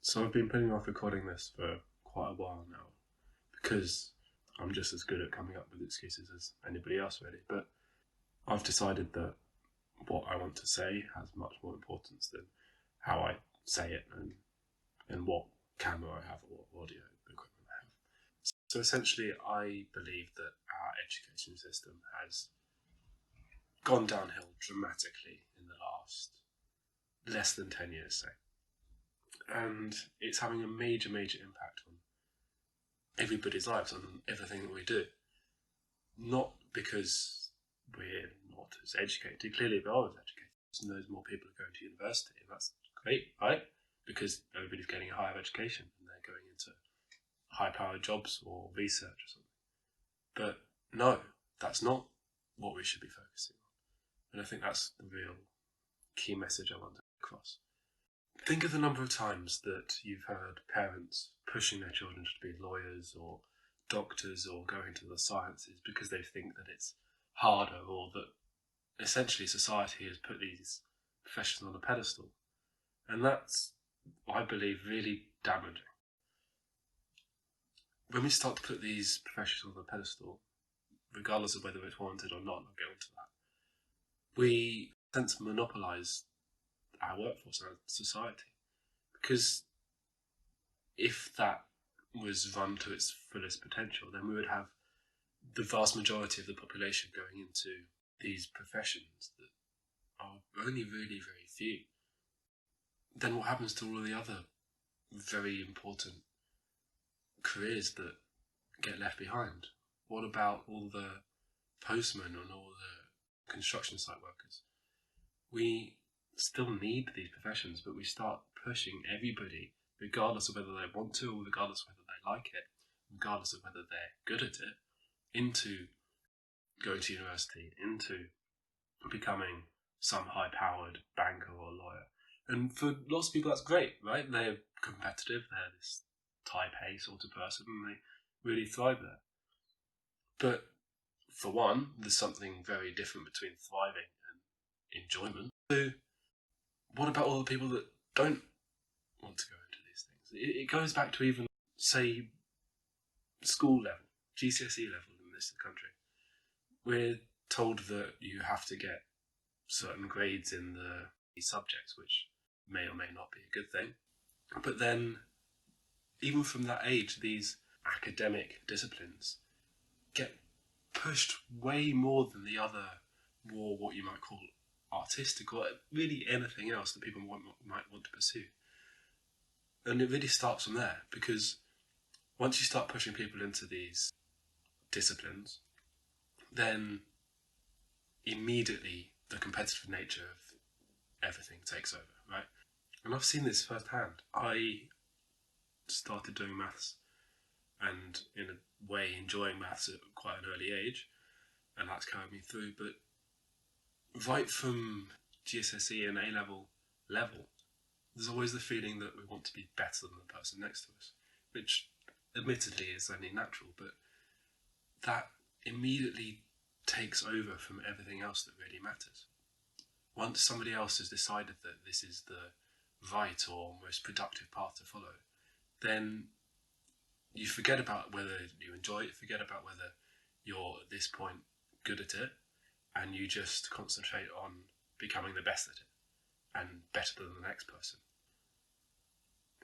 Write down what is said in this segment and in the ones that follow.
So I've been putting off recording this for quite a while now because I'm just as good at coming up with excuses as anybody else, really. But I've decided that what I want to say has much more importance than how I say it and what camera I have or what audio equipment I have. So essentially, I believe that our education system has gone downhill dramatically in the last less than 10 years, say. And it's having a major impact on everybody's lives, on everything that we do. Not because we're not as educated. Clearly, we are as educated, and those more people are going to university, and that's great, right? Because everybody's getting a higher education and they're going into high-powered jobs or research or something. But no, that's not what we should be focusing on. And I think that's the real key message I want to get across. Think of the number of times that you've heard parents pushing their children to be lawyers or doctors or go into the sciences because they think that it's harder, or that essentially society has put these professions on a pedestal. And that's, I believe, really damaging. When we start to put these professions on a pedestal, regardless of whether it's warranted or not, I'll get onto that, we tend to monopolise our workforce and our society. Because if that was run to its fullest potential, then we would have the vast majority of the population going into these professions that are only really very few. Then what happens to all of the other very important careers that get left behind? What about all the postmen and all the construction site workers? We still need these professions, but we start pushing everybody, regardless of whether they want to or regardless of whether they like it, regardless of whether they're good at it, into going to university, into becoming some high-powered banker or lawyer. And for lots of people that's great, right? They're competitive, they're this type A sort of person, and they really thrive there. But for one, there's something very different between thriving and enjoyment. So what about all the people that don't want to go into these things? It goes back to even, say, school level, GCSE level in this country. We're told that you have to get certain grades in these subjects, which may or may not be a good thing. But then, even from that age, these academic disciplines get pushed way more than the other, more what you might call artistic, or really anything else that people might want to pursue. And it really starts from there, because once you start pushing people into these disciplines, then immediately the competitive nature of everything takes over, right? And I've seen this firsthand. I started doing maths and in a way enjoying maths at quite an early age, and that's carried me through. But right from GCSE and A-level, there's always the feeling that we want to be better than the person next to us, which admittedly is only natural, but that immediately takes over from everything else that really matters. Once somebody else has decided that this is the right or most productive path to follow, then you forget about whether you enjoy it, forget about whether you're at this point good at it, and you just concentrate on becoming the best at it and better than the next person.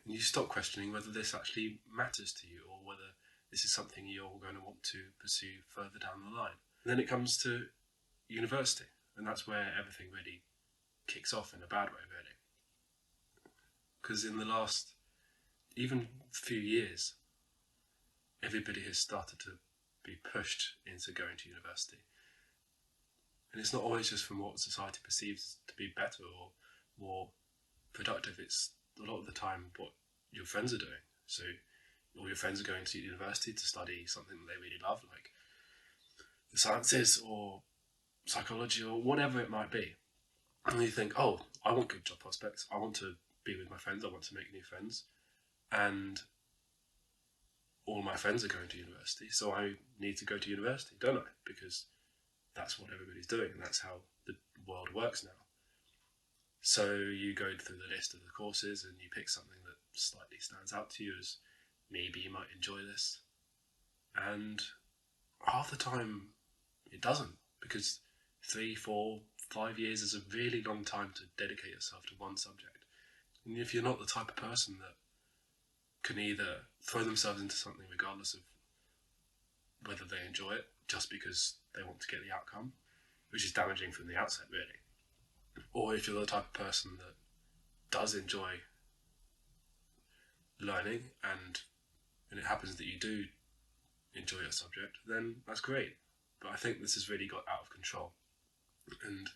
And you stop questioning whether this actually matters to you or whether this is something you're going to want to pursue further down the line. And then it comes to university, and that's where everything really kicks off in a bad way, really. Because in the last even few years, everybody has started to be pushed into going to university. And it's not always just from what society perceives to be better or more productive. It's a lot of the time what your friends are doing. So all your friends are going to university to study something that they really love, like the sciences or psychology or whatever it might be. And you think, oh, I want good job prospects. I want to be with my friends. I want to make new friends. And all my friends are going to university, so I need to go to university, don't I? Because that's what everybody's doing, and that's how the world works now. So you go through the list of the courses and you pick something that slightly stands out to you as maybe you might enjoy this. And half the time it doesn't, because 3, 4, 5 years is a really long time to dedicate yourself to one subject. And if you're not the type of person that can either throw themselves into something regardless of whether they enjoy it, just because they want to get the outcome, which is damaging from the outset really, or if you're the type of person that does enjoy learning and it happens that you do enjoy a subject, then that's great. But I think this has really got out of control, and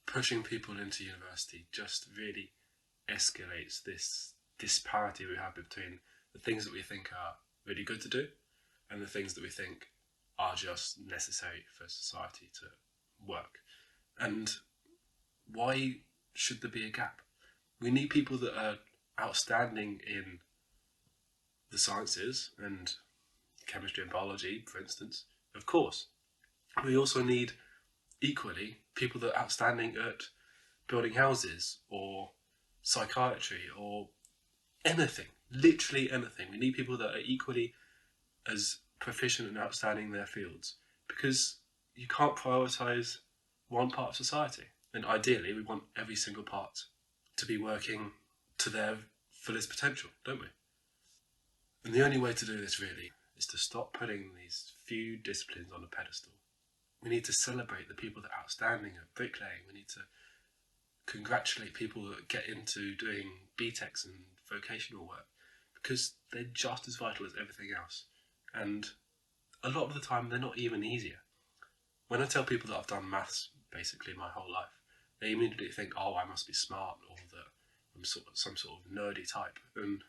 pushing people into university just really escalates this disparity we have between the things that we think are really good to do and the things that we think are just necessary for society to work. And why should there be a gap? We need people that are outstanding in the sciences and chemistry and biology, for instance, of course. We also need, equally, people that are outstanding at building houses or psychiatry or anything, literally anything. We need people that are equally as proficient and outstanding in their fields, because you can't prioritise one part of society. And ideally, we want every single part to be working to their fullest potential, don't we? And the only way to do this really is to stop putting these few disciplines on a pedestal. We need to celebrate the people that are outstanding at bricklaying. We need to congratulate people that get into doing BTECs and vocational work, because they're just as vital as everything else. And a lot of the time, they're not even easier. When I tell people that I've done maths basically my whole life, they immediately think, oh, I must be smart, or that I'm some sort of nerdy type. And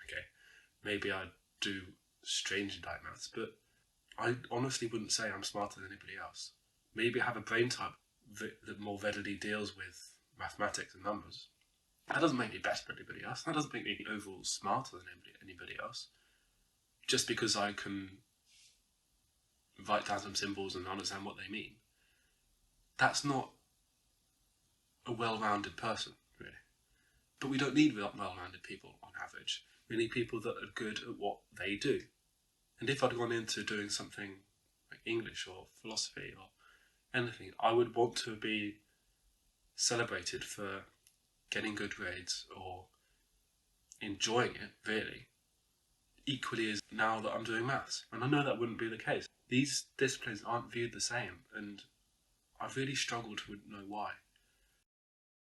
okay, maybe I do strangely like maths, but I honestly wouldn't say I'm smarter than anybody else. Maybe I have a brain type that more readily deals with mathematics and numbers. That doesn't make me better than anybody else. That doesn't make me overall smarter than anybody else. Just because I can write down some symbols and understand what they mean, that's not a well-rounded person, really. But we don't need well-rounded people on average. We need people that are good at what they do. And if I'd gone into doing something like English or philosophy or anything, I would want to be celebrated for getting good grades or enjoying it, really, equally as now that I'm doing maths. And I know that wouldn't be the case. These disciplines aren't viewed the same, and I've really struggled to know why.